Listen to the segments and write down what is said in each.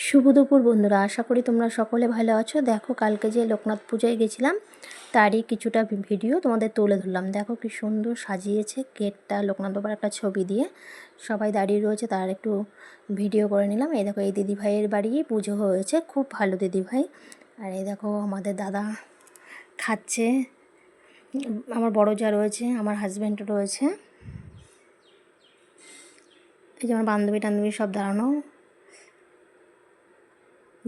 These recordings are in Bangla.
শুভ দুপুর বন্ধুরা, আশা করি তোমরা সকলে ভালো আছো। দেখো, কালকে যে লোকনাথ পূজায় গেছিলাম তারই কিছুটা ভিডিও তোমাদের তুলে ধরলাম। দেখো কি সুন্দর সাজিয়েছে গেটটা, লোকনাথ বাবার একটা ছবি দিয়ে সবাই দাঁড়িয়ে রয়েছে, তার একটু ভিডিও করে নিলাম। এই দেখো, এই দিদিভাইয়ের বাড়ি পুজো হয়েছে, খুব ভালো দিদিভাই। আর এই দেখো আমাদের দাদা খাচ্ছে, আমার বড় যা রয়েছে, আমার হাজব্যান্ডও রয়েছে, এই যে আমার বান্ধবী টান্ধবী সব দাঁড়ানো।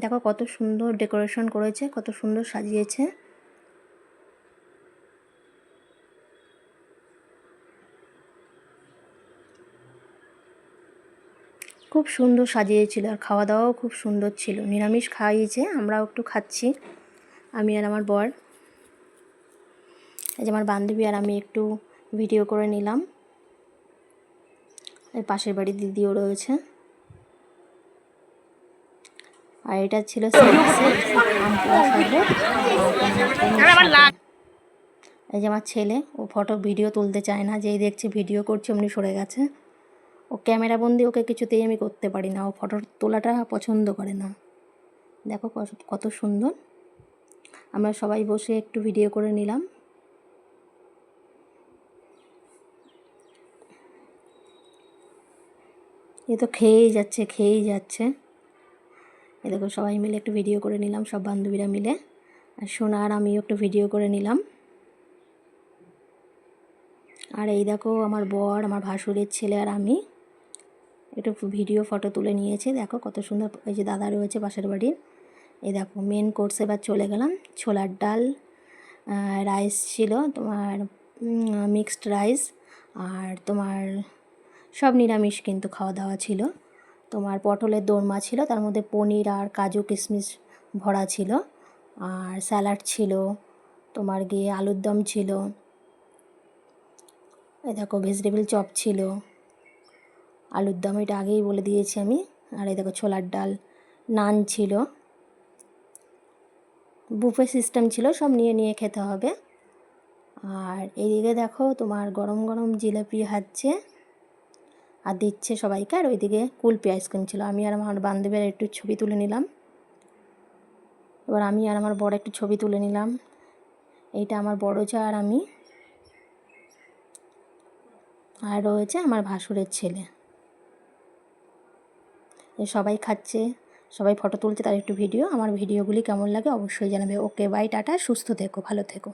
দেখো কত সুন্দর ডেকোরেশন করেছে, কত সুন্দর সাজিয়েছে। খুব সুন্দর সাজিয়েছিল, আর খাওয়া দাওয়াও খুব সুন্দর ছিল। নিরামিষ খাইয়েছে, আমরাও একটু খাচ্ছি, আমি আর আমার বর। এই যে আমার বান্ধবী আর আমি একটু ভিডিও করে নিলাম। এই পাশের বাড়ির দিদিও রয়েছে। আর এটা ছিল এই যে আমার ছেলে, ও ফটো ভিডিও তুলতে চায় না, যেই দেখছে ভিডিও করছে অমনি সরে গেছে। ও ক্যামেরা বন্দি, ওকে কিছুতেই আমি করতে পারি না, ও ফটো তোলাটা পছন্দ করে না। দেখো কত সুন্দর, আমরা সবাই বসে একটু ভিডিও করে নিলাম। এ তো খেয়েই যাচ্ছে। এ দেখো সবাই মিলে একটু ভিডিও করে নিলাম, সব বান্ধবীরা মিলে। আর সোনা আর আমিও একটু ভিডিও করে নিলাম। আর এই দেখো আমার বর, আমার ভাসুরের ছেলে আর আমি একটু ভিডিও ফটো তুলে নিয়েছি। দেখো কত সুন্দর। এই যে দাদা রয়েছে পাশের বাড়ির। এই দেখো মেন কোর্স এবার চলে গেলাম। ছোলার ডাল, রাইস ছিল তোমার, মিক্সড রাইস, আর তোমার সব নিরামিষ কিন্তু খাওয়া দাওয়া ছিল। তোমার পটলের দোরমা ছিল, তার মধ্যে পনির আর কাজু কিশমিশ ভরা ছিল, আর স্যালাড ছিল, তোমার গিয়ে আলুর দম ছিল, এই দেখো ভেজিটেবল চপ ছিল, আলুর দম এটা আগেই বলে দিয়েছি আমি। আর এই দেখো ছোলার ডাল, নান ছিল, বুফে সিস্টেম ছিল, সব নিয়ে নিয়ে খেতে হবে। আর এইদিকে দেখো তোমার গরম গরম জিলাপি হাতছে আর দিচ্ছে সবাইকে। আর ওইদিকে কুলপি আইসক্রিম ছিল। আমি আর আমার বান্ধবীর একটু ছবি তুলে নিলাম। এবার আমি আর আমার বড় একটু ছবি তুলে নিলাম। এইটা আমার বড় যা আর আমি, আর রয়েছে আমার ভাসুরের ছেলে। সবাই খাচ্ছে, সবাই ফটো তুলছে, তার একটু ভিডিও। আমার ভিডিওগুলি কেমন লাগে অবশ্যই জানাবে। ওকে বাই, টাটা, সুস্থ থেকো, ভালো থেকো।